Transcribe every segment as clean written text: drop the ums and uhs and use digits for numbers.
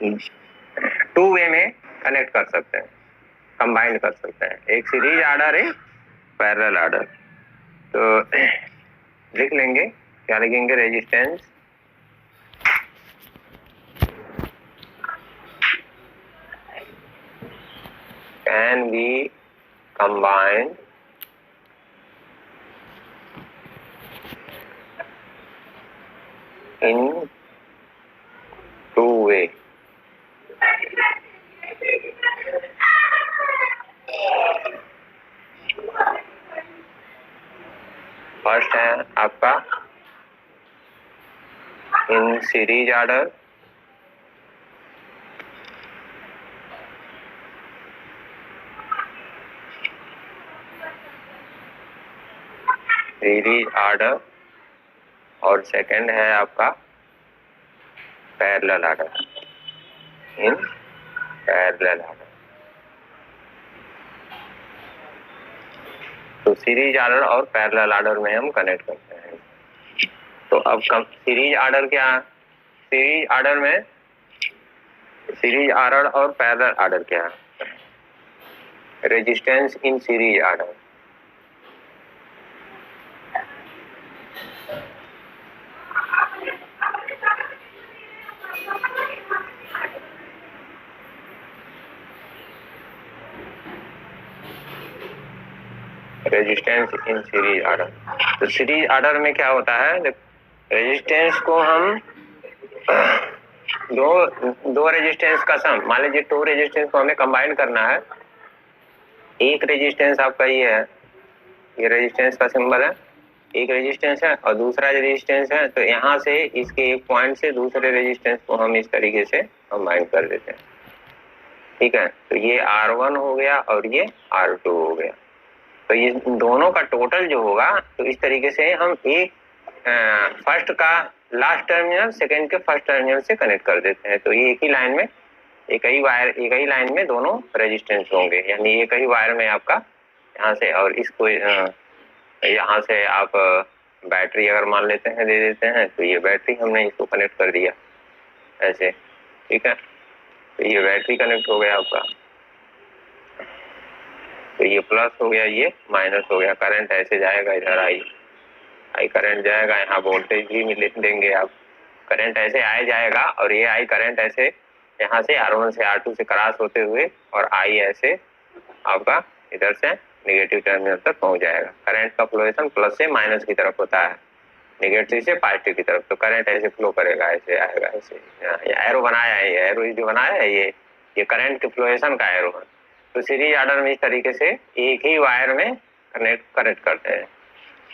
Two way में connect कर सकते हैं, कंबाइन कर सकते हैं, एक सीरीज आर्डर, एक पैरेलल आर्डर। तो लिख लेंगे, क्या लिखेंगे, resistance can be combined in two way. First है आपका इन सीरीज आर्डर, और सेकंड है आपका parallel order, in parallel order. तो सीरीज आर्डर और पैरेलल आर्डर में हम कनेक्ट करते हैं। तो अब सीरीज आर्डर क्या है, सीरीज आर्डर में सीरीज आर्डर और पैरेलल आर्डर क्या है, resistance in series order. Resistance in series order. तो सीरीज आर्डर में क्या होता है, रेजिस्टेंस को हम दो रेजिस्टेंस का सम, मान लीजिए टू रेजिस्टेंस को हमें कंबाइन करना है। एक रेजिस्टेंस आपका ये है, ये रेजिस्टेंस का सिंबल है, एक रेजिस्टेंस है और दूसरा रेजिस्टेंस है। तो यहाँ से इसके एक पॉइंट से दूसरे रेजिस्टेंस को हम इस तरीके से कंबाइन कर देते हैं, ठीक है। तो ये R1 हो गया और ये R2 हो गया। तो ये दोनों का टोटल जो होगा, तो इस तरीके से हम एक फर्स्ट का लास्ट टर्मिनल सेकंड के फर्स्ट टर्मिनल से कनेक्ट कर देते हैं। तो ये एक ही लाइन में, एक ही लाइन में दोनों रेजिस्टेंस होंगे, यानी एक ही वायर में आपका यहाँ से, और इसको यहाँ से आप बैटरी अगर मान लेते हैं, दे देते हैं, तो ये बैटरी हमने इसको कनेक्ट कर दिया ऐसे, ठीक है। तो ये बैटरी कनेक्ट हो गया आपका, तो ये प्लस हो गया, ये माइनस हो गया। करंट ऐसे जाएगा, इधर आई करंट जाएगा, यहाँ वोल्टेज भी लिख देंगे आप, करंट ऐसे आई जाएगा और ये आई करंट ऐसे यहाँ से R1 से R2 से क्रॉस होते हुए और आई ऐसे आपका इधर से नेगेटिव टर्मिनल तक पहुंच जाएगा। करंट का फ्लोएशन प्लस से माइनस की तरफ होता है, नेगेटिव से पॉजिटिव की तरफ। तो करंट ऐसे फ्लो करेगा, ऐसे आएगा, ऐसे एरो बनाया है, ये एरो जो बनाया है ये करंट के फ्लोएशन का एरो है। तो सीरीज आर्डर में इस तरीके से एक ही वायर में कनेक्ट करते हैं।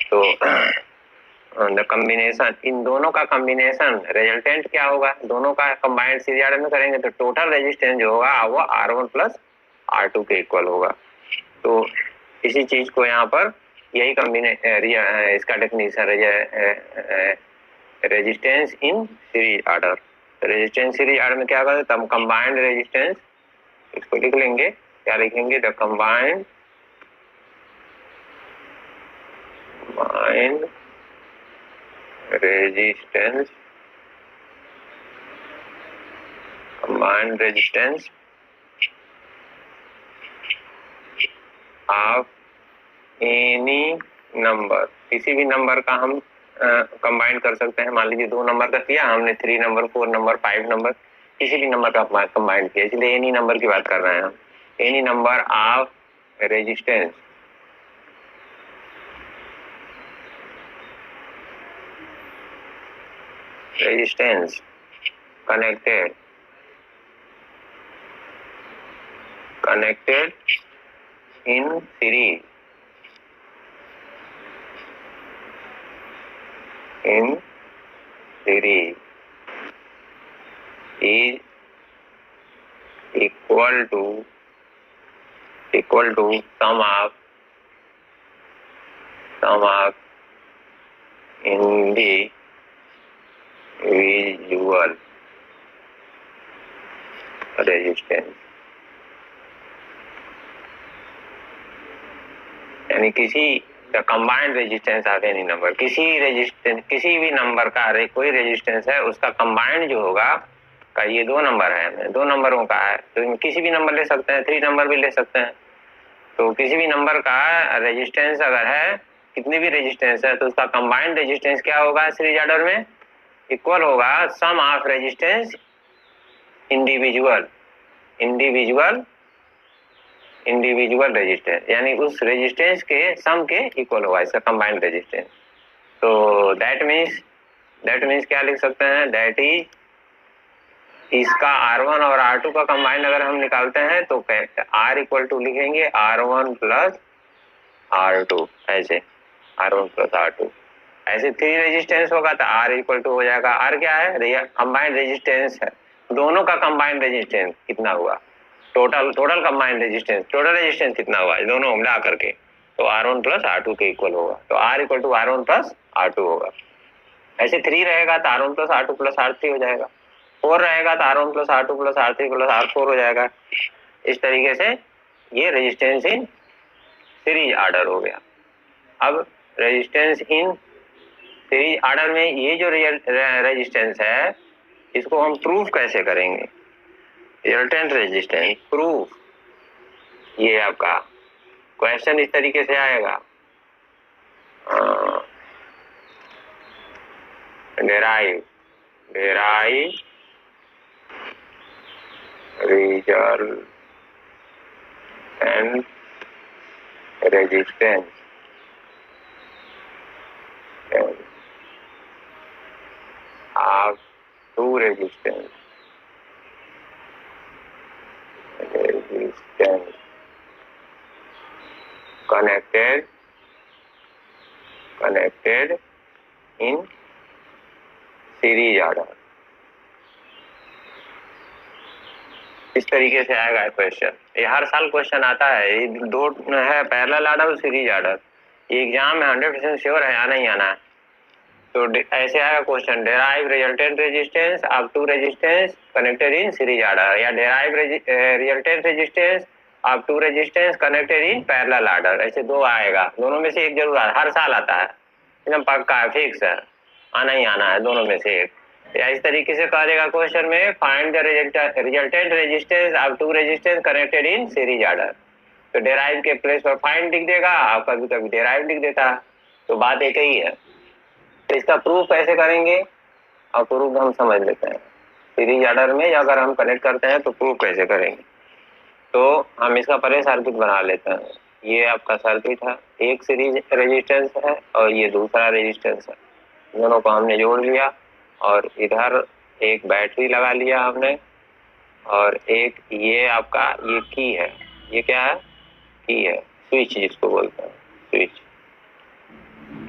तो द कॉम्बिनेशन, इन दोनों का कॉम्बिनेशन रिजल्टेंट क्या होगा, दोनों का कंबाइंड सीरीज आर्डर में करेंगे तो टोटल रेजिस्टेंस जो होगा वो R1 प्लस R2 के इक्वल होगा। तो इसी चीज को यहाँ पर यही इसका definition resistance in series order. Resistance series order में क्या करते हैं, कंबाइंड रेजिस्टेंस, इसको लिख लेंगे, क्या लिखेंगे, the combined resistance combined resistance of any number, किसी भी नंबर का हम कंबाइन कर सकते हैं। मान लीजिए 2 नंबर का किया हमने, 3 नंबर, 4 नंबर, 5 नंबर, किसी भी नंबर का कंबाइन किया, इसलिए एनी नंबर की बात कर रहे हैं हम। Any number of resistance connected in series is equal to sum of individual resistance, यानी किसी combined resistance of any number, किसी भी नंबर का कोई रेजिस्टेंस है उसका कंबाइंड जो होगा का ये 2 नंबर है, 2 नंबरों का है, तो किसी भी नंबर ले सकते हैं, 3 नंबर भी ले सकते हैं। तो किसी भी नंबर का रेजिस्टेंस अगर है, कितनी भी रेजिस्टेंस है, तो उसका कंबाइंड रेजिस्टेंस क्या होगा सीरीज ऑर्डर में, इक्वल होगा सम ऑफ रेजिस्टेंस इंडिविजुअल रेजिस्टेंस, यानी उस रेजिस्टेंस के सम के इक्वल होगा इसका कंबाइंड रेजिस्टेंस। तो दैट मीन्स क्या लिख सकते हैं, दैट इज इसका R1 और R2 का कंबाइंड अगर हम निकालते हैं तो R इक्वल टू लिखेंगे R1 प्लस R2, ऐसे R1 प्लस R2, ऐसे 3 रेजिस्टेंस होगा तो R इक्वल टू हो जाएगा, R क्या है, कंबाइंड रेजिस्टेंस है, दोनों का कंबाइंड रेजिस्टेंस कितना हुआ, total combined resistance, total resistance कितना हुआ दोनों मिला करके, तो R1 प्लस R2 के इक्वल होगा, तो R equal to R1 plus R2 होगा। ऐसे 3 रहेगा तो R1 plus R2 plus R3 हो जाएगा, 4 रहेगा तो R1 plus R2 plus R3 plus R4 हो जाएगा। इस तरीके से ये रेजिस्टेंस इन सीरीज ऑर्डर हो गया। अब रेजिस्टेंस इन सीरीज ऑर्डर में ये जो रेजिस्टेंस है इसको हम प्रूफ कैसे करेंगे, रिजल्टेंट रेजिस्टेंस प्रूफ, ये आपका क्वेश्चन इस तरीके से आएगा, derive resultant resistance of two resistance connected in series order. इस तरीके से आएगा क्वेश्चन, ये हर साल क्वेश्चन आता है, ये 2 है, पैरेलल ऑर्डर और सीरीज ऑर्डर, ये एग्जाम में 100% श्योर है, आना ही आना है। तो ऐसे आएगा question, derive resultant resistance of two resistance connected in series order, या derive resultant resistance of two resistance connected in parallel order, ऐसे 2 आएगा, दोनों में से एक जरूर आता है, हर साल आता है, एकदम पक्का है, फिक्स है, आना ही आना है, दोनों में से एक। या इस तरीके से कह देगा क्वेश्चन में, find the resultant resistance of two resistance connected in series order, तो डेराइव के प्लेस पर फाइंड लिख देगा, और कभी कभी डेराइव लिख देता है, तो बात एक ही है। तो इसका प्रूफ कैसे करेंगे, और प्रूफ हम समझ लेते हैं, सीरीज ऑर्डर में अगर हम कनेक्ट करते हैं तो प्रूफ कैसे करेंगे। तो हम इसका पहले सर्किट बना लेते हैं, ये आपका सर्किट है, एक सीरीज रेजिस्टेंस है और ये दूसरा रेजिस्टेंस है, दोनों को हमने जोड़ लिया, और इधर एक बैटरी लगा लिया हमने, और एक ये आपका ये की है, ये क्या है, की है, स्विच जिसको बोलते हैं, स्विच,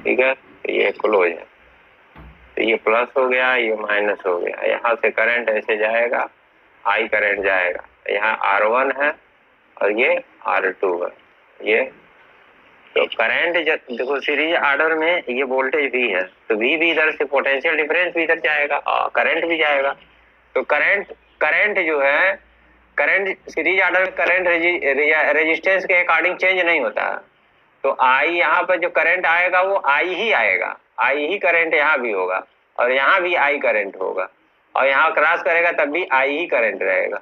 ठीक है, ये क्लोज है, तो ये प्लस हो गया, ये माइनस हो गया, यहाँ से करंट ऐसे जाएगा, आई करंट जाएगा, यहाँ R1 है और ये R2 है, ये तो करंट देखो सीरीज ऑर्डर में ये वोल्टेज V है, तो V भी इधर से पोटेंशियल डिफरेंस भी इधर जाएगा और करंट भी जाएगा, तो करंट जो है, करंट सीरीज ऑर्डर में करंट रेजिस्टेंस के अकॉर्डिंग चेंज नहीं होता है, तो आई यहाँ पर जो करंट आएगा वो आई ही आएगा, आई ही करंट यहाँ भी होगा, और यहाँ भी आई करंट होगा, और यहाँ क्रॉस करेगा तब भी आई ही करंट रहेगा।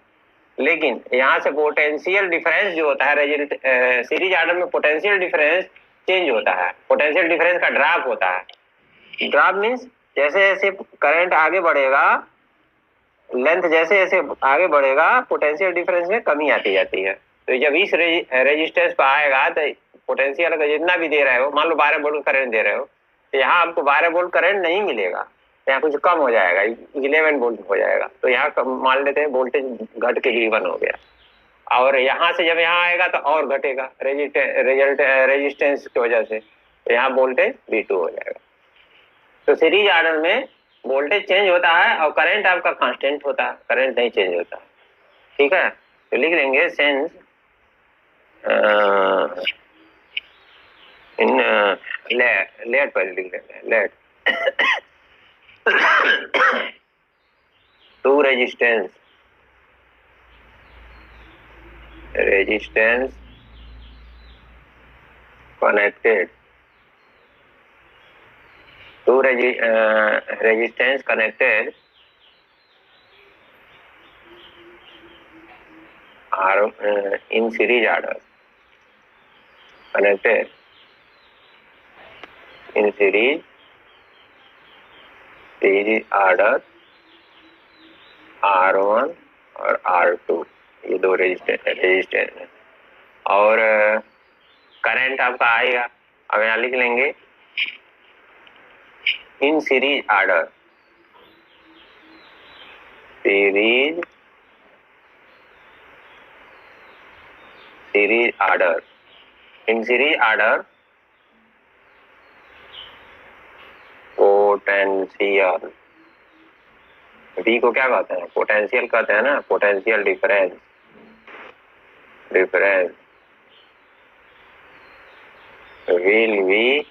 लेकिन यहाँ से पोटेंशियल डिफरेंस जो होता है, सीरीज ऑर्डर में पोटेंशियल डिफरेंस चेंज होता है, पोटेंशियल डिफरेंस का ड्रॉप होता है। ड्रॉप मीन्स जैसे जैसे करंट आगे बढ़ेगा, लेंथ जैसे जैसे आगे बढ़ेगा, पोटेंशियल डिफरेंस में कमी आती जाती है। तो जब इस रेजिस्टेंस पर आएगा तो पोटेंशियल अगर जितना भी दे रहे हो, मान लो 12 वोल्ट करंट दे रहे हो, तो यहाँ आपको 12 वोल्ट करंट नहीं मिलेगा, यहाँ कुछ कम हो जाएगा, 11 वोल्ट हो जाएगा, तो यहाँ मान लेते हैं वोल्टेज घट के V1 हो गया, और यहाँ से जब यहाँ आएगा तो और घटेगा रेजिस्टेंस की वजह से, तो यहाँ वोल्टेज V2 हो जाएगा। तो सीरीज ऑर्डर में वोल्टेज चेंज होता है और करंट आपका कांस्टेंट होता है, करंट नहीं चेंज होता, ठीक है। तो लिख देंगे सेंस इन लेट पर लिख देंगे, let two resistance connected to resistance connected are in series order, connected in series order R1 और R2, ये दो रेजिस्टेंस है। और करंट आपका आएगा, अब यहाँ लिख लेंगे इन सीरीज ऑर्डर, सीरीज ऑर्डर, इन सीरीज ऑर्डर पोटेंशियल, V को क्या कहते हैं? पोटेंशियल कहते हैं ना, potential difference will be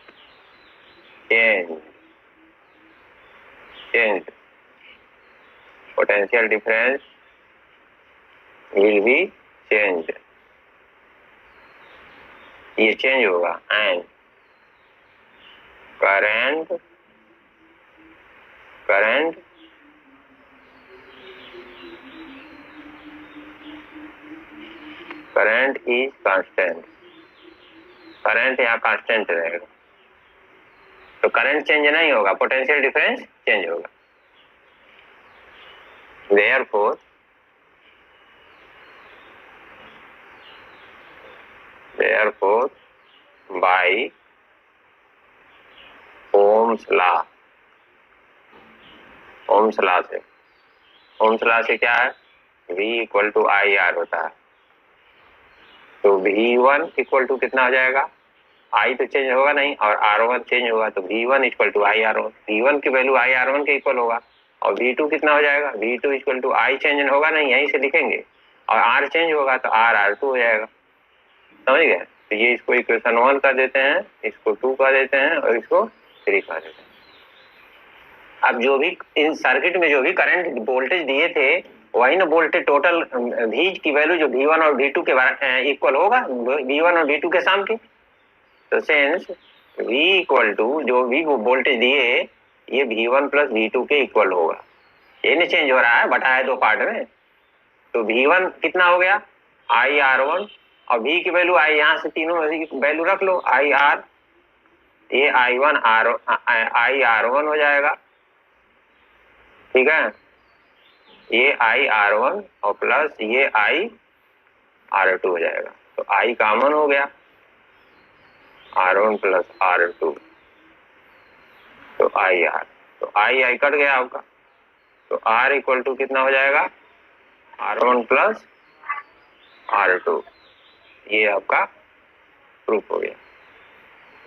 changed, potential difference will be changed, ये चेंज होगा। And current is constant, current यहाँ कांस्टेंट रहेगा, तो करंट चेंज नहीं होगा, पोटेंशियल डिफरेंस चेंज होगा। Therefore by Ohm's law, Ohm's law से क्या है? V equal to I R होता है, तो V1 इक्वल टू कितना हो जाएगा? I तो चेंज होगा नहीं और R1 चेंज होगा, तो V1 equal to I R1, V1 की वैल्यू आई R1 के इक्वल होगा, और V2 कितना हो जाएगा? V2 equal to I change होगा नहीं, यहीं से लिखेंगे, और R चेंज होगा तो R R2 हो जाएगा। समझ गए? तो ये इसको इक्वेशन 1 कर देते हैं, इसको 2 कर देते हैं और इसको 3 कर देते हैं। अब जो भी इन सर्किट में जो भी करंट वोल्टेज दिए थे, वही ना वोल्टेज टोटल V की वैल्यू जो V1 और V2 के इक्वल होगा, V1 और V2 के सम की। तो सेंस V इक्वल टू जो भी वोल्टेज दिए ये V1 प्लस V2 के इक्वल होगा, ये नहीं चेंज हो रहा है, बटा है दो पार्ट में। तो V1 कितना हो गया? आई R1, और V की वैल्यू आई, यहाँ से तीनों वैल्यू रख लो, आई R, ये आई R1 हो जाएगा, ठीक है, ये आई R1 और प्लस ये आई R2 हो जाएगा, तो आई कॉमन हो गया, R1 प्लस R2, तो आई R, तो आई कट गया आपका, तो R इक्वल टू कितना हो जाएगा? R1 प्लस R2, ये आपका प्रूफ हो गया,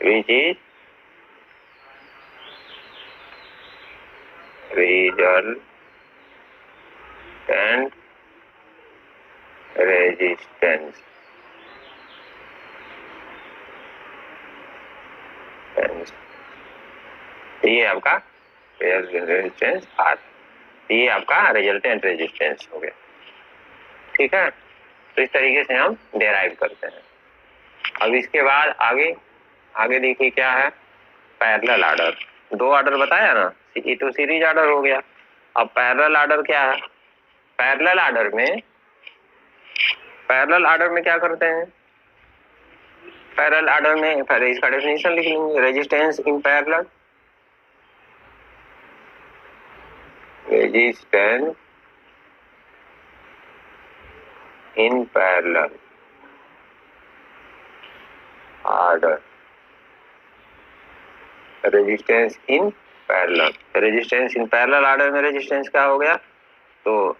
विच इज रिजल्टेंट रेजिस्टेंस, ये आपका रेजिस्टेंस R, ये आपका रिजल्टेंट रेजिस्टेंस हो गया, ठीक है। तो इस तरीके से हम डेराइव करते हैं। अब इसके बाद आगे देखिए क्या है, पैरेलल ऑर्डर। दो ऑर्डर बताया ना, ये तो सीरीज ऑर्डर हो गया। अब पैरेलल ऑर्डर क्या है? पैरेलल ऑर्डर में क्या करते हैं? पैरेलल ऑर्डर में पहले इसका डेफिनेशन लिख लेंगे, resistance in parallel, resistance in parallel order, resistance in parallel, resistance in parallel order में रेजिस्टेंस क्या हो गया? तो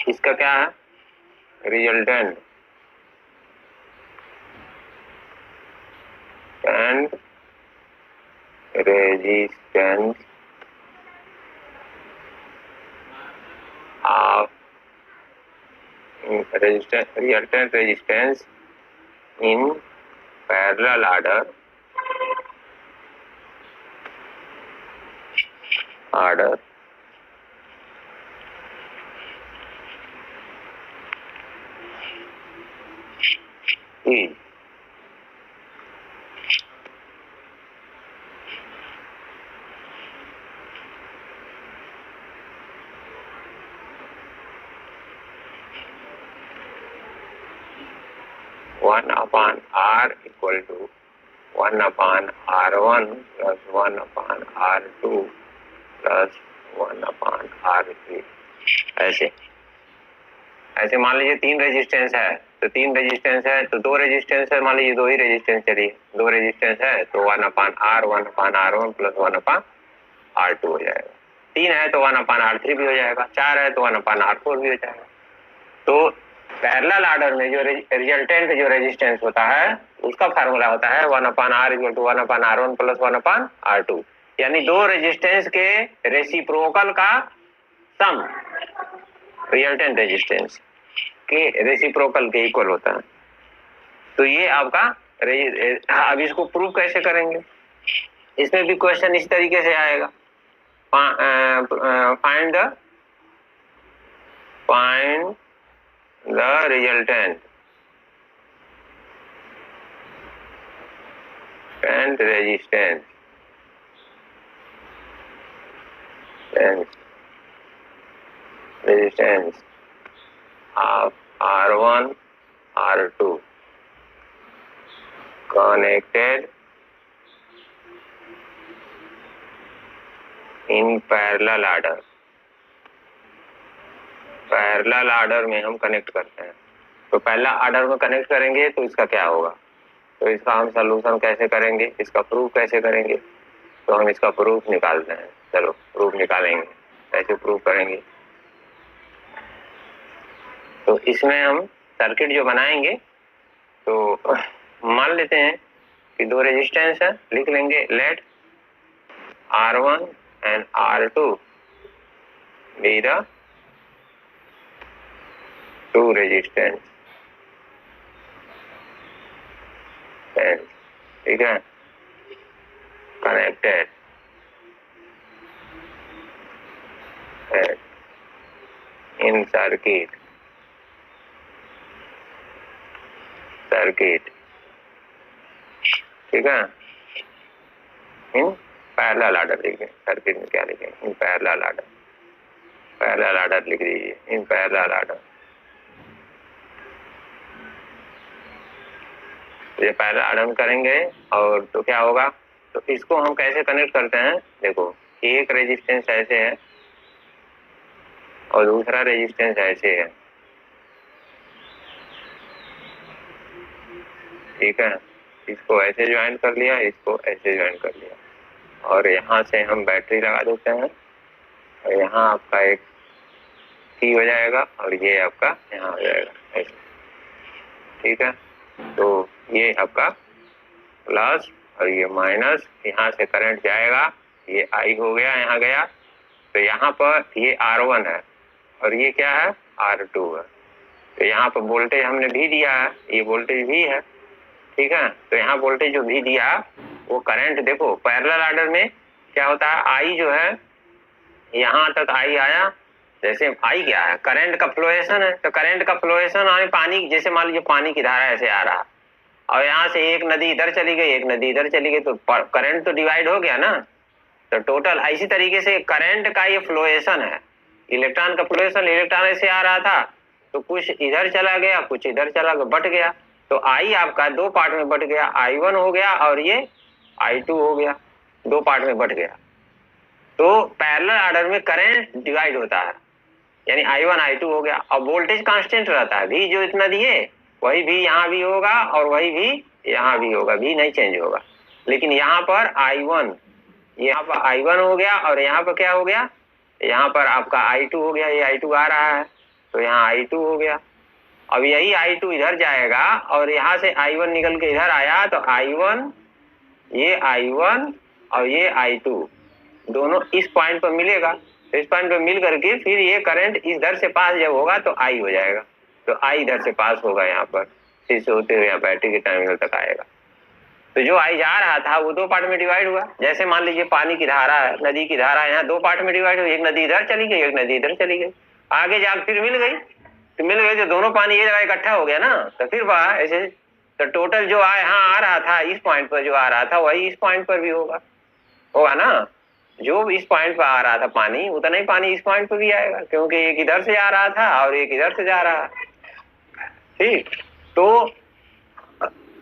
इसका क्या है? Resultant and resistance of resultant resistance in parallel order is 1/r equal to 1/r1 plus 1/r2 plus 1/r3। ऐसे ऐसे मान लीजिए 3 रेजिस्टेंस है, तो 3 रेजिस्टेंस है तो 2 रेजिस्टेंस है, मान लीजिए 2 ही रेजिस्टेंस चलिए 2 रेजिस्टेंस है तो 1/r 1/r1 प्लस 1/r2 हो जाएगा। 3 है तो 1/r3 भी हो जाएगा, 4 है तो 1/r4 भी हो जाएगा। तो पैरेलल ऑर्डर में जो रिजल्टेंट जो रेजिस्टेंस होता है उसका फार्मूला होता है 1/r equal to 1/r1 plus 1/r2, यानी 2 रेजिस्टेंस के रेसिप्रोकल का सम रिजल्टेंट रेजिस्टेंस के रेसिप्रोकल के इक्वल होता है। तो ये आपका अब इसको प्रूव कैसे करेंगे, इसमें भी क्वेश्चन इस तरीके से आएगा, find the resultant and resistance of R1 R2 connected in parallel order। Parallel order में हम कनेक्ट करते हैं, तो पहला ऑर्डर में कनेक्ट करेंगे तो इसका क्या होगा, तो इसका हम सलूशन कैसे करेंगे, इसका प्रूफ कैसे करेंगे, तो हम इसका प्रूफ निकालते हैं। चलो प्रूफ निकालेंगे, कैसे प्रूफ करेंगे, तो इसमें हम सर्किट जो बनाएंगे तो मान लेते हैं कि 2 रेजिस्टेंस है, लिख लेंगे let R1 and R2 be the 2 resistance, ठीक है, कनेक्टेड इन सर्किट ठीक है, इन पैरेलल ऑर्डर लिखें, सर्किट में क्या लिखें, इन पैरेलल ऑर्डर लिख दीजिए, इन पैरेलल ऑर्डर। ये पैरेलल ऑर्डर में करेंगे और तो क्या होगा, तो इसको हम कैसे कनेक्ट करते हैं, देखो एक रेजिस्टेंस ऐसे है और दूसरा रेजिस्टेंस ऐसे है, ठीक है, इसको ऐसे ज्वाइन कर लिया, इसको ऐसे ज्वाइन कर लिया, और यहाँ से हम बैटरी लगा देते हैं और यहाँ आपका एक की हो जाएगा और ये आपका यहाँ हो जाएगा ऐसे, ठीक है। तो ये आपका प्लस और ये माइनस, यहाँ से करंट जाएगा, ये आई हो गया, यहाँ गया, तो यहाँ पर ये R1 है और ये क्या है R2 है, तो यहाँ पर वोल्टेज हमने भी दिया है, ये वोल्टेज भी है, ठीक है। तो यहाँ वोल्टेज जो भी दिया वो करंट, देखो पैरेलल ऑर्डर में क्या होता है, आई जो है यहाँ तक आई आया, जैसे आई क्या है, करंट का फ्लोएशन है, तो करंट का फ्लोएशन आने पानी, जैसे मान लीजिए पानी की धारा ऐसे आ रहा और यहाँ से एक नदी इधर चली गई, एक नदी इधर चली गई, तो करंट तो डिवाइड हो गया ना, तो टोटल इसी तरीके से करंट का ये फ्लोएशन है, इलेक्ट्रॉन का फ्लोएशन, इलेक्ट्रॉन ऐसे आ रहा था तो कुछ इधर चला गया, कुछ इधर चला गया, बट गया, तो आई आपका 2 पार्ट में बट गया, I1 हो गया और ये I2 हो गया, 2 पार्ट में बट गया। तो पैरेलल ऑर्डर में करंट डिवाइड होता है, यानी I1 I2 हो गया, और वोल्टेज कांस्टेंट रहता है, भी जो इतना दिए वही भी यहाँ भी होगा और वही भी यहाँ भी होगा, भी नहीं चेंज होगा। लेकिन यहाँ पर I1, यहाँ पर I1 हो गया और यहाँ पर क्या हो गया, यहाँ पर आपका I2 हो गया, ये I2 आ रहा है तो यहाँ I2 हो गया। अब यही I2 इधर जाएगा और यहाँ से I1 निकल के इधर आया, तो I1, ये I1 और ये I2 दोनों इस पॉइंट पर मिलेगा, तो इस पॉइंट पर मिल करके फिर ये करंट इधर से पास जब होगा तो I हो जाएगा, तो I इधर से पास होगा, यहाँ पर फिर से होते हुए यहाँ बैटरी के टर्मिनल तक आएगा। तो जो I जा रहा था वो 2 पार्ट में डिवाइड हुआ, जैसे मान लीजिए पानी की धारा, नदी की धारा यहाँ 2 पार्ट में डिवाइड हुई, एक नदी इधर चली गई, एक नदी इधर चली गई, आगे जाकर फिर मिल गई, तो मिल गई तो दोनों पानी ये जगह इकट्ठा हो गया ना, तो फिर वह ऐसे, तो टोटल जो यहाँ आ रहा था इस पॉइंट पर जो आ रहा था वही इस पॉइंट पर भी होगा ना, जो इस पॉइंट पर आ रहा था पानी उतना ही पानी इस पॉइंट पर भी आएगा, क्योंकि एक इधर से आ रहा था और एक इधर से जा रहा है, ठीक। तो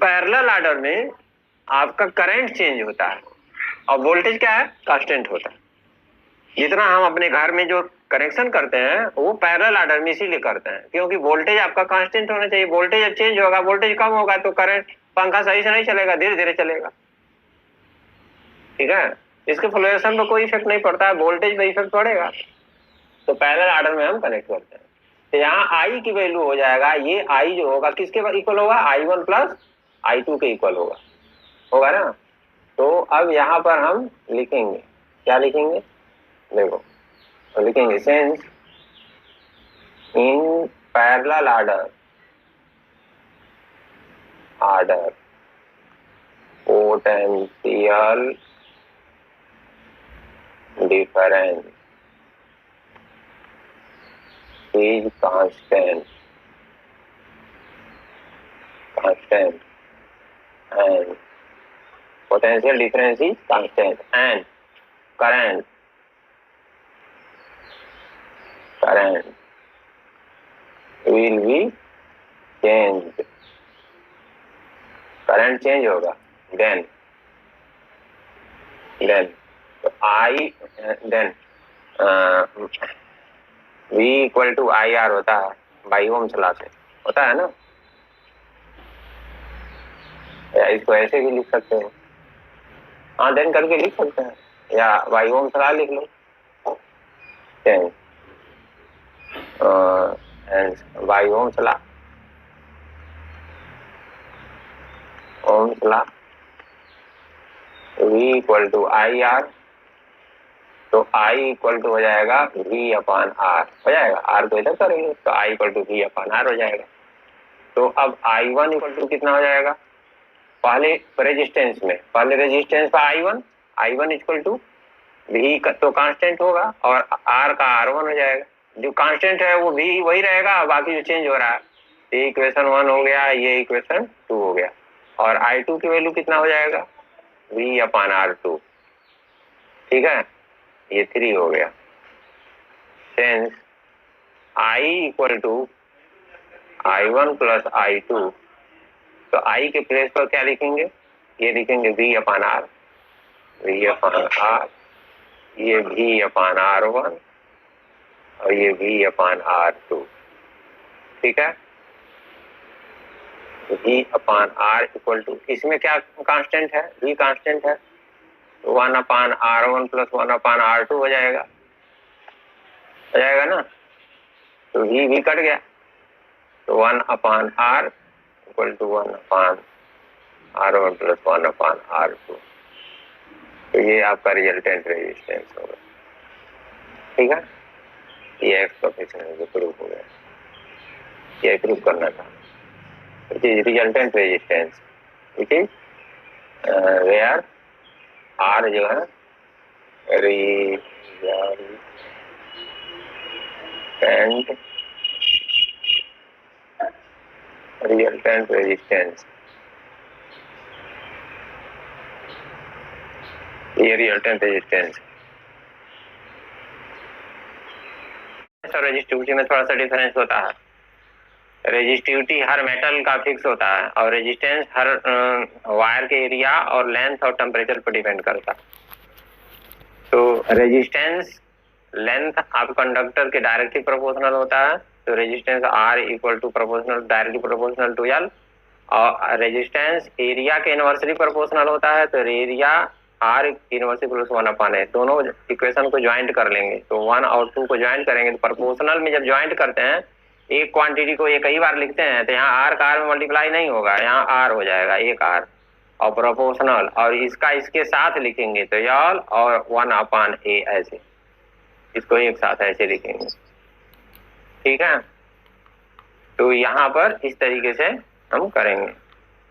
पैरेलल ऑर्डर में आपका करंट चेंज होता है और वोल्टेज क्या है, कांस्टेंट होता है। जितना हम अपने घर में जो कनेक्शन करते हैं वो पैरेलल ऑर्डर में इसीलिए करते हैं क्योंकि वोल्टेज आपका कांस्टेंट होना चाहिए। वोल्टेज जब चेंज होगा, वोल्टेज कम होगा तो करंट, पंखा सही से नहीं चलेगा, धीरे धीरे चलेगा। ठीक है, इसके फ्लक्चुएशन पर कोई इफेक्ट नहीं पड़ता है, वोल्टेज पे इफेक्ट पड़ेगा। तो पैरेलल ऑर्डर में हम कनेक्ट करते हैं। तो यहाँ आई की वैल्यू हो जाएगा, ये आई जो होगा किसके इक्वल होगा, I1 प्लस I2 के इक्वल होगा ना। तो अब यहाँ पर हम लिखेंगे, क्या लिखेंगे, देखो तो लिखेंगे since in parallel order potential difference is constant and potential difference is constant and current will be changed, current change होगा then V equal to IR होता है बाई ओम्स लॉ से, होता है ना। या इसको ऐसे भी लिख सकते हो, हाँ देन करके लिख सकते हैं, या बाई ओम्स लॉ लिख लो, by Ohm's law V equal to IR, तो I इक्वल टू हो जाएगा V अपान R, हो जाएगा, R को इधर करेंगे तो I equal to V upon R हो जाएगा। तो अब I1 इक्वल टू कितना हो जाएगा, पहले रेजिस्टेंस पर I1 इक्वल टू V तो कांस्टेंट होगा और R का R1 हो जाएगा। जो कांस्टेंट है वो V वही रहेगा, बाकी जो चेंज हो रहा है, ये इक्वेशन 1 हो गया, ये इक्वेशन 2 हो गया। और I2 की वैल्यू कितना हो जाएगा, V अपान R2, ठीक है, ये 3 हो गया। Since I equal to I1 plus I2, तो I के प्लेस पर क्या लिखेंगे, ये लिखेंगे V अपान R, ये V अपान R1 और ये V अपान R2, ठीक है। V upon R equal to, इसमें क्या कांस्टेंट है, V कांस्टेंट है, तो 1 upon R1 plus 1 upon R2 हो जाएगा ना। तो V कट गया, तो 1 upon R equal to 1 upon R1 plus 1 upon R2, तो ये आपका रिजल्टेंट रेजिस्टेंस होगा, ठीक है। ये एक्स कोएफिशिएंट जो प्रूफ हो गया, ये प्रूफ करना था, which is resultant resistance, which is where R जो है resultant resistance, ये रिजल्टेंट रेजिस्टेंस। रेजिस्टिविटी में थोड़ा सा डिफरेंस होता है, रेजिस्टिविटी हर मेटल का फिक्स होता है और रेजिस्टेंस हर वायर के एरिया और लेंथ और टेम्परेचर पर डिपेंड करता है। तो रेजिस्टेंस लेंथ आप कंडक्टर के डायरेक्टली प्रोपोर्शनल होता है, तो resistance R equal to proportional, directly proportional to L, और रेजिस्टेंस एरिया के इनवर्सली प्रोपोर्शनल होता है, तो area R inversely plus 1 upon है। दोनों इक्वेशन को ज्वाइंट कर लेंगे, तो 1 और 2 को ज्वाइंट करेंगे, तो प्रोपोर्शनल में जब ज्वाइंट करते हैं एक क्वांटिटी को ये कई बार लिखते हैं, तो यहाँ R का R में मल्टीप्लाई नहीं होगा, यहाँ R हो जाएगा एक R, और प्रोपोर्शनल और इसका इसके साथ लिखेंगे तो यल और 1 अपान A, ऐसे इसको एक साथ ऐसे लिखेंगे, ठीक है। तो यहाँ पर इस तरीके से हम करेंगे।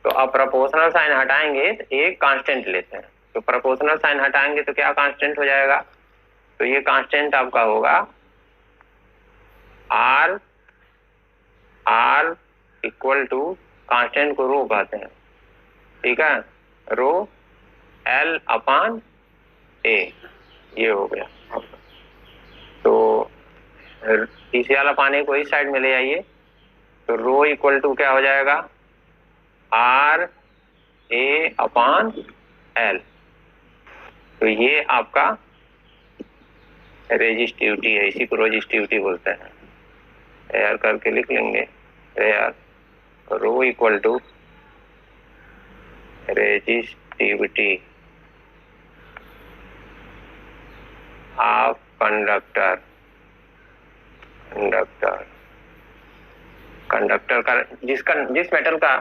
तो अब प्रोपोर्शनल साइन हटाएंगे तो एक कांस्टेंट लेते हैं, तो प्रोपोर्शनल साइन हटाएंगे तो क्या कांस्टेंट हो जाएगा, तो ये कांस्टेंट आपका होगा R इक्वल टू, कांस्टेंट को रो कहते हैं, ठीक है, रो L अपान A, ये हो गया। तो इसी वाला पानी को इस साइड में ले आइए, तो रो इक्वल टू क्या हो जाएगा, R ए अपॉन एल। तो ये आपका रेजिस्टिविटी है, इसी को रेजिस्टिविटी बोलते हैं। तैयार करके लिख लेंगे, तैयार rho equal to resistivity of conductor का जिस मेटल का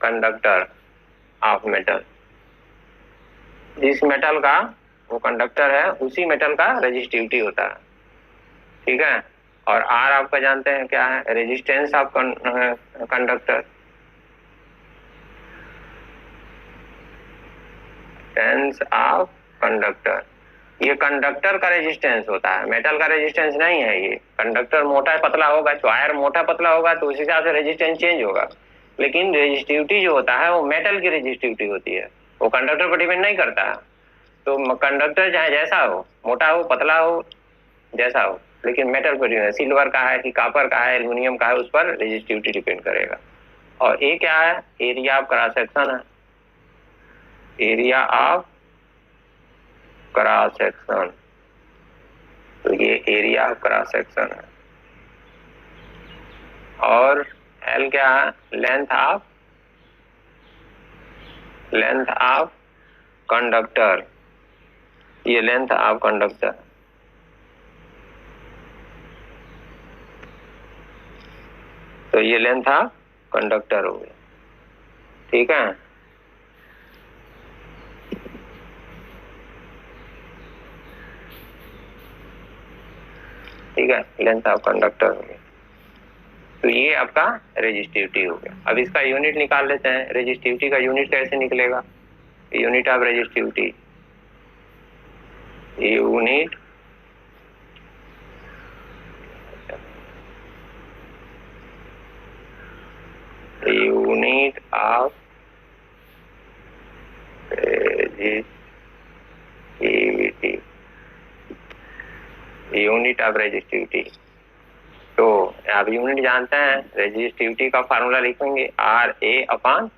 कंडक्टर ऑफ मेटल, जिस मेटल का वो कंडक्टर है उसी मेटल का रेजिस्टिविटी होता है। ठीक है। और आर आपका जानते हैं क्या है, resistance of conductor, resistance of conductor. ये कंडक्टर का रेजिस्टेंस होता है, मेटल का रेजिस्टेंस नहीं है। ये कंडक्टर मोटा पतला होगा, वायर मोटा पतला होगा तो उस हिसाब से रेजिस्टेंस चेंज होगा, लेकिन रेजिस्टिविटी जो होता है वो मेटल की रेजिस्टिविटी होती है, वो कंडक्टर पर डिपेंड नहीं करता है। तो कंडक्टर चाहे जैसा हो, मोटा हो पतला हो जैसा हो, लेकिन मेटल पर डिपेंड, सिल्वर का है कि कॉपर का है, एल्युमिनियम का है, उस पर रेजिस्टिविटी डिपेंड करेगा। और ये क्या है, एरिया ऑफ क्रॉस सेक्शन है, एरिया ऑफ क्रॉस सेक्शन। तो ये एरिया ऑफ क्रॉस सेक्शन है। और एल क्या है, लेंथ ऑफ कंडक्टर, ये लेंथ ऑफ कंडक्टर। तो ये लेंथ ऑफ कंडक्टर हो गया। ठीक है। ठीक है, लेंथ ऑफ कंडक्टर हो गया। तो ये आपका रेजिस्टिविटी हो गया। अब इसका यूनिट निकाल लेते हैं। रेजिस्टिविटी का यूनिट कैसे निकलेगा, unit of resistivity, unit of resistivity, unit of resistivity. तो आप यूनिट जानते हैं, रेजिस्टिविटी का फार्मूला लिखेंगे R A upon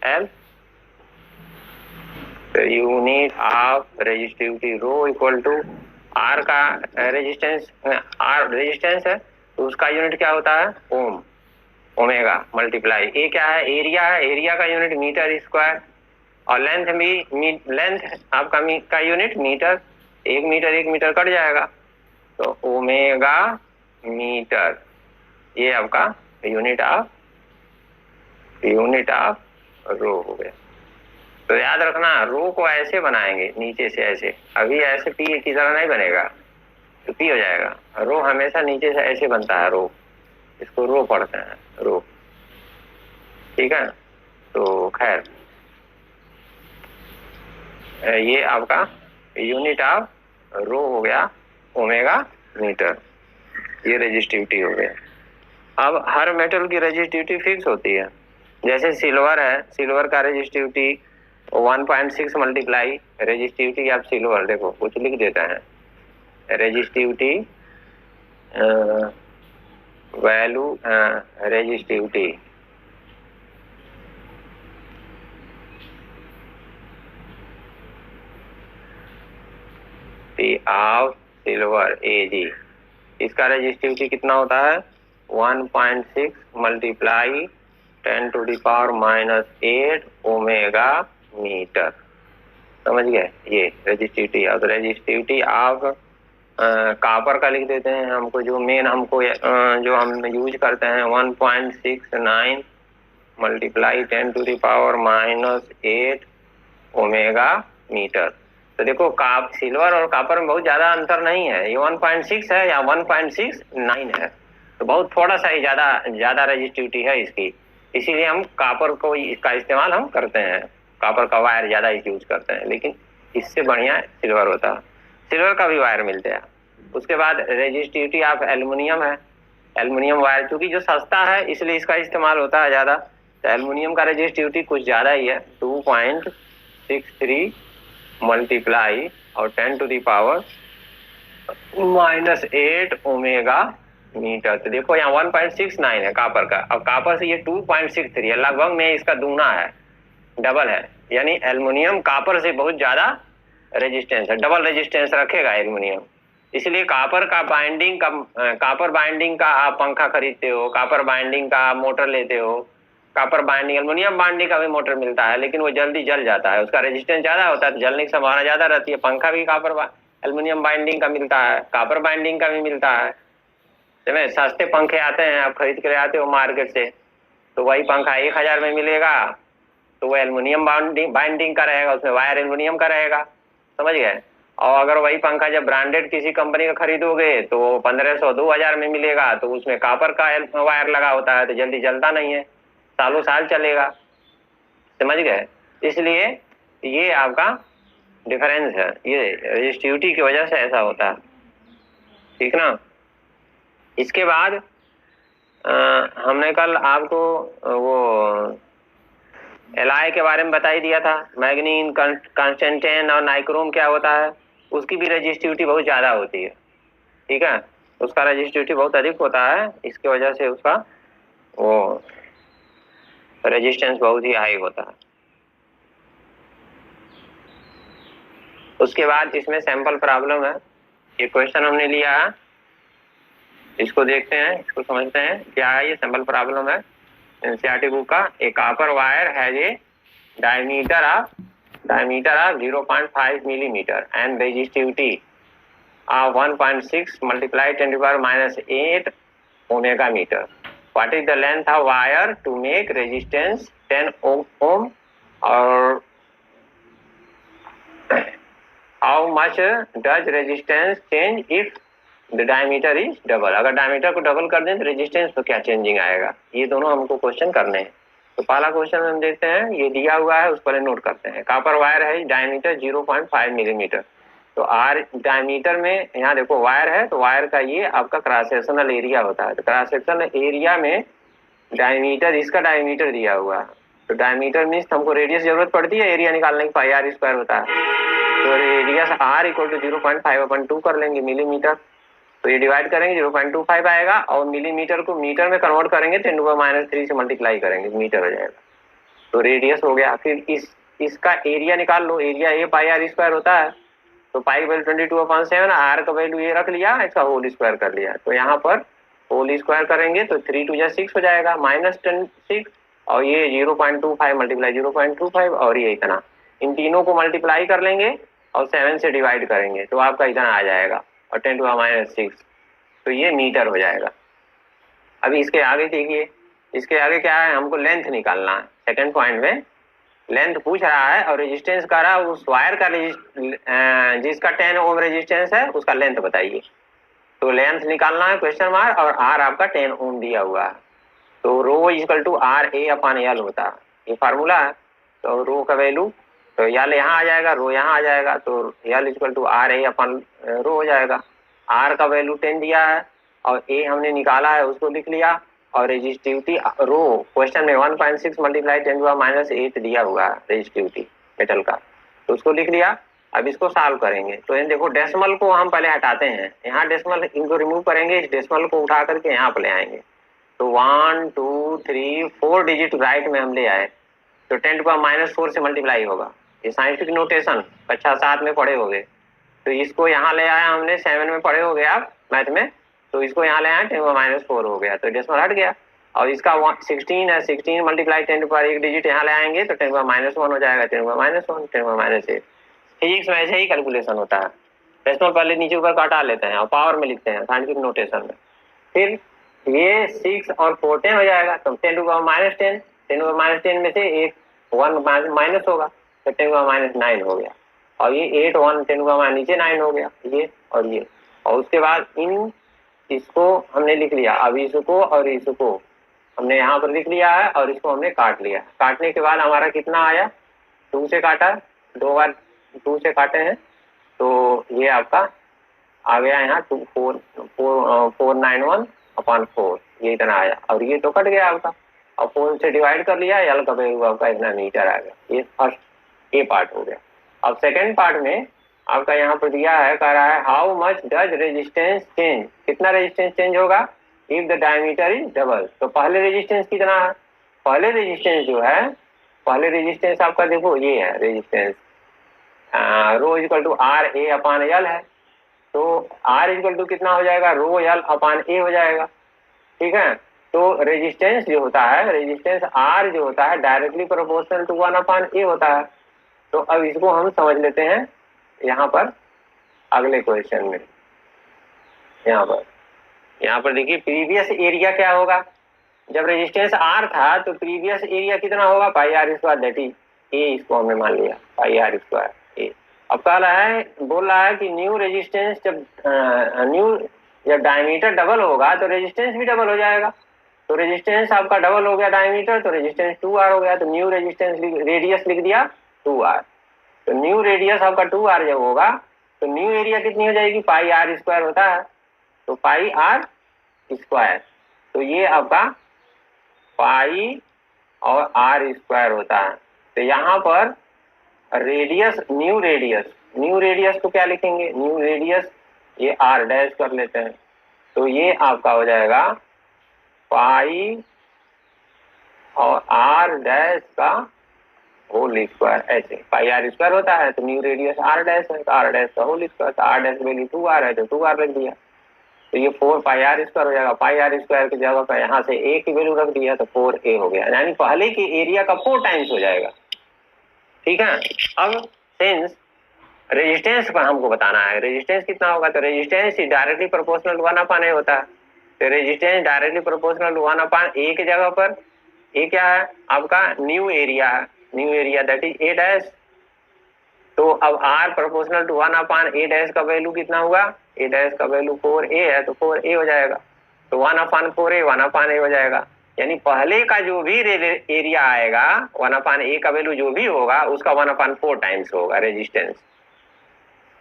L. Unit of resistivity rho equal to R का रेजिस्टेंस, आर रेजिस्टेंस है तो उसका यूनिट क्या होता है, ओम, ओमेगा मल्टीप्लाई ए क्या है, एरिया है, एरिया का यूनिट मीटर स्क्वायर, और लेंथ भी, लेंथ आपका का यूनिट मीटर, एक मीटर कट जाएगा तो ओमेगा मीटर। ये आपका यूनिट ऑफ रो हो गया। तो याद रखना, रो को ऐसे बनाएंगे नीचे से ऐसे, अभी ऐसे पी की तरह नहीं बनेगा तो पी हो जाएगा। रो हमेशा नीचे से ऐसे बनता है, रो, इसको रो पढ़ते हैं, रो। ठीक है। तो खैर ये आपका यूनिट ऑफ रो हो गया ओमेगा मीटर, ये रेजिस्टिविटी हो गया। अब हर मेटल की रेजिस्टिविटी फिक्स होती है। जैसे सिल्वर है, सिल्वर का resistivity 1.6 multiply resistivity of silver, देखो कुछ लिख देता है, resistivity value resistivity of silver AG, इसका रेजिस्टिविटी कितना होता है 1.6 मल्टीप्लाई 10⁻⁻8 ओमेगा मीटर। समझ गए, ये रेजिस्टिविटी। अब रेजिस्टिविटी ऑफ कॉपर का लिख देते हैं, हमको जो मेन हमको जो हम यूज करते हैं 1.69 मल्टीप्लाई 10⁻⁻8 ओमेगा मीटर। तो देखो सिल्वर और कॉपर में बहुत ज्यादा अंतर नहीं है, ये 1.6 है या 1.69 है, तो बहुत थोड़ा सा ही ज्यादा रेजिस्टिविटी है इसकी, इसीलिए हम कॉपर को इसका इस्तेमाल हम करते हैं, कॉपर का वायर ज्यादा यूज करते हैं, लेकिन इससे बढ़िया सिल्वर होता है। सिल्वर का भी वायर मिलते हैं। उसके बाद रेजिस्टिविटी ऑफ एल्युमिनियम है, एल्युमिनियम वायर चूंकि जो सस्ता है इसलिए इसका इस्तेमाल होता है ज्यादा, तो एल्युमिनियम का रेजिस्टिविटी कुछ ज्यादा ही है, 2.63 मल्टीप्लाई और 10⁻⁻8 ओमेगा मीटर। तो देखो यहाँ 1.69 है कॉपर का, अब कॉपर से ये 2.63 है, लगभग में इसका दूना है, डबल है, यानी एल्युमिनियम कापर से बहुत ज्यादा रेजिस्टेंस है, डबल रेजिस्टेंस रखेगा एल्युमिनियम। इसलिए कापर बाइंडिंग का आप पंखा खरीदते हो, कापर बाइंडिंग का आप मोटर लेते हो, कापर बाइंडिंग एल्युमिनियम बाइंडिंग का भी मोटर मिलता है, लेकिन वो जल्दी जल जाता है, उसका रेजिस्टेंस ज्यादा होता है तो जलने की संभावना ज्यादा रहती है। पंखा भी एल्युमिनियम बाइंडिंग का मिलता है, कापर बाइंडिंग का भी मिलता है। समझे? सस्ते पंखे आते हैं, आप खरीद के आते हो मार्केट से, तो वही पंखा 1000 में मिलेगा, तो वो एल्युमिनियम बाइंडिंग का रहेगा, उसमें वायर एल्युमिनियम का रहेगा। समझ गए? और अगर वही पंखा जब ब्रांडेड किसी कंपनी का खरीदोगे तो 1500 2000 में मिलेगा, तो उसमें कापर का वायर लगा होता है, तो जल्दी जलता नहीं है, सालों साल चलेगा। समझ गए? इसलिए ये आपका डिफरेंस है, ये रेजिस्टिविटी की वजह से ऐसा होता है। ठीक ना? इसके बाद हमने कल आपको वो एलआई के बारे में बता ही दिया था, मैग्नीन, कंस्टेंटेन और नाइक्रोम क्या होता है, उसकी भी रेजिस्टिविटी बहुत ज्यादा होती है। ठीक है? उसका रेजिस्टिविटी बहुत अधिक होता है, इसकी वजह से उसका वो रेजिस्टेंस बहुत ही हाई होता है। उसके बाद इसमें सैंपल प्रॉब्लम है, ये क्वेश्चन हमने लिया है, इसको देखते हैं, इसको समझते हैं क्या है। ये सैंपल प्रॉब्लम है एनसीईआरटी बुक का। A copper wire has a diameter of 0.5 millimeter and resistivity of 1.6 multiplied 10 to the power minus 8 omega meter. What is the length of wire to make resistance 10 ohm, or how much does resistance change if the diameter is double? अगर diameter को double कर दें तो resistance पर क्या changing आएगा, ये दोनों हमको क्वेश्चन करने हैं। तो पहला क्वेश्चन हम देखते हैं, ये दिया हुआ है, उस पर नोट करते हैं। कॉपर वायर है, डायमीटर 0.5 मिलीमीटर, तो आर डायमीटर में, यहाँ देखो वायर है, तो वायर का ये आपका क्रॉस सेक्शनल एरिया होता है, तो क्रॉस सेक्शनल एरिया में डायमीटर, इसका डायमीटर दिया हुआ है, तो डायमीटर मीन्स हमको रेडियस जरूरत पड़ती है एरिया निकालने की, पाई आर स्क्वायर होता है, तो रेडियस आर इक्वल टू 0.5/2 कर लेंगे मिलीमीटर, तो ये डिवाइड करेंगे 0.25 आएगा, और मिलीमीटर को मीटर में कन्वर्ट करेंगे 10⁻³ से मल्टीप्लाई करेंगे, मीटर हो जाएगा, तो रेडियस हो गया। फिर इसका एरिया निकाल लो, area a pi r square होता है, तो पाई की वैल्यू 22/7, आर का वैल्यू ये रख लिया, इसका होल स्क्वायर कर लिया, तो यहाँ पर होल स्क्वायर करेंगे तो 3 2 6 हो जाएगा, -6, और ये 0.25 मल्टीप्लाई 0.25, और ये इतना, इन तीनों को मल्टीप्लाई कर लेंगे और 7 से डिवाइड करेंगे, तो आपका इतना आ जाएगा, और 10⁻⁶, तो ये मीटर हो जाएगा। अभी इसके आगे देखिए, इसके आगे क्या है, हमको लेंथ निकालना है। सेकंड पॉइंट में लेंथ पूछ रहा है और रेजिस्टेंस कह रहा है, उस वायर का जिसका 10 ओम रेजिस्टेंस है उसका लेंथ बताइए, तो लेंथ निकालना है क्वेश्चन मार्क, और आर आपका 10 ओम दिया हुआ है, तो rho equal to R A upon L होता है, ये फार्मूला है। तो रो का वैल्यू, तो एल यहाँ आ जाएगा, रो यहाँ आ जाएगा, तो L equal to R A upon rho हो जाएगा। आर का वैल्यू 10 दिया है और ए हमने निकाला है, उसको लिख लिया, और रेजिस्टिविटी रो क्वेश्चन में 1.6 मल्टीप्लाई 10⁻⁸ दिया हुआ है रेजिस्टिविटी मेटल का, तो उसको लिख लिया। अब इसको सॉल्व करेंगे, तो ये देखो डेसिमल को हम पहले हटाते हैं, यहाँ डेसिमल इनको रिमूव करेंगे, इस डेसिमल को उठा करके यहाँ पर ले आएंगे, तो 1 2 3 4 डिजिट राइट में हम ले आए, तो 10⁻⁴ से मल्टीप्लाई होगा, ये साइंटिफिक नोटेशन कक्षा 7 में पढ़े होंगे, तो इसको यहाँ ले आया हमने, 7 में पढ़े होंगे आप मैथ में, तो इसको यहाँ ले आया 10⁻⁴ हो गया, तो डेसिमल हट गया, और इसका 16 है, 16 मल्टीप्लाई 10 पर एक डिजिट यहाँ ले आएंगे तो 10⁻⁻1 हो जाएगा, 10⁻⁻1 10⁻⁻⁸। फिजिक्स में ऐसे ही कैलकुलेशन होता है, डेसिमल पहले नीचे ऊपर काटा लेते हैं और पावर में लिखते हैं साइंटिफिक नोटेशन में, फिर ये 6 और 4 10 हो जाएगा, तो 10⁻10, 10⁻10 में से एक 1 माइनस होगा, तो 10⁻9 हो गया, और ये 8 1 10 नीचे 9 हो गया, ये और ये, और उसके बाद इन इसको हमने लिख लिया। अब इसको और इसको हमने यहाँ पर लिख लिया है, और इसको हमने काट लिया, काटने के बाद हमारा कितना आया, 2 से काटा, 2 बार 2 से काटे हैं, तो ये आपका आ गया यहाँ 491/4, ये इतना आया, और ये तो कट गया आपका, और 4 से डिवाइड कर लिया, एल का वैल्यू आपका इतना मीटर आ गया। ये फर्स्ट ये पार्ट हो गया। अब सेकंड पार्ट में आपका यहाँ पर दिया है, कह रहा है how much does resistance change, कितना रेजिस्टेंस चेंज होगा if the diameter is double. तो पहले रेजिस्टेंस कितना है, पहले रेजिस्टेंस जो है पहले रेजिस्टेंस आपका देखो ये है resistance, rho equal to R A upon L है, तो आर इक्वल टू कितना हो जाएगा, रो एल अपान ए हो जाएगा, ठीक है। तो रेजिस्टेंस जो होता है, रेजिस्टेंस आर जो होता है directly proportional to 1 upon A होता है। तो अब इसको हम समझ लेते हैं यहाँ पर अगले क्वेश्चन में। यहाँ पर देखिए प्रीवियस एरिया क्या होगा, जब रेजिस्टेंस आर था तो प्रीवियस एरिया कितना होगा, pi r square, that is a, इसको हमने मान लिया पाई आर स्क्वायर ए। अब कह रहा है, बोल रहा है कि न्यू रेजिस्टेंस जब डायमीटर डबल होगा तो रेजिस्टेंस भी डबल हो जाएगा। तो रेजिस्टेंस आपका डबल हो गया डायमीटर, तो रेजिस्टेंस 2r हो गया, तो न्यू रेजिस्टेंस रेडियस लिख दिया 2r। तो न्यू रेडियस आपका 2r जब होगा तो न्यू एरिया कितनी हो जाएगी, पाई आर स्क्वायर होता है, तो पाई आर स्क्वायर। तो ये आपका पाई और आर स्क्वायर होता है। तो यहाँ पर रेडियस, न्यू रेडियस को क्या लिखेंगे, न्यू रेडियस ये आर डैश कर लेते हैं, तो ये आपका हो जाएगा पाई और आर डैश का होल स्क्वायर, ऐसे पाई आर स्क्वायर होता है तो न्यू रेडियस आर डैश है, तो आर डैश का होल स्क्वायर, तो आर डैश वैल्यू 2r है तो 2r रख दिया, तो ये 4 पाई आर स्क्वायर हो जाएगा। पाई आर स्क्वायर की जगह पर यहाँ से a की वैल्यू रख दिया तो 4a हो गया, यानी पहले की एरिया का 4 टाइम्स हो जाएगा, ठीक है। अब सिंस रेजिस्टेंस पर हमको बताना है, रेजिस्टेंस कितना होगा, तो resistance directly proportional 1 upon A होता है, तो resistance directly proportional 1 upon A की जगह पर ए क्या है आपका, न्यू एरिया है, new area that is A dash. तो अब R proportional to 1 upon A dash का वैल्यू कितना हुआ, ए डैश का वैल्यू 4a है तो 4a हो जाएगा, तो 1 अपान 4a 1 अपान a हो जाएगा, यानी पहले का जो भी एरिया आएगा 1 अपान a का वैल्यू जो भी होगा उसका 1 अपान 4 टाइम्स होगा रेजिस्टेंस।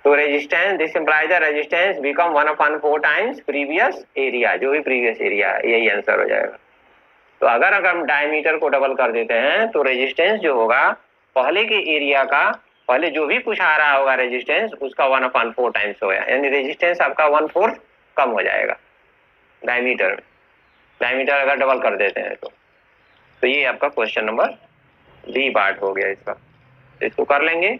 तो resistance, this implies the resistance become 1 upon 4 times previous area, जो भी प्रीवियस एरिया है, यही आंसर हो जाएगा। तो अगर हम डायमीटर को डबल कर देते हैं तो रेजिस्टेंस जो होगा पहले के एरिया का, पहले जो भी कुछ आ रहा होगा रेजिस्टेंस उसका 1 अपान 4 टाइम्स हो गया, यानी रेजिस्टेंस आपका 1/4 कम हो जाएगा डायमीटर में, डायमीटर अगर डबल कर देते हैं तो ये आपका क्वेश्चन नंबर बी पार्ट हो गया इसका, इसको कर लेंगे।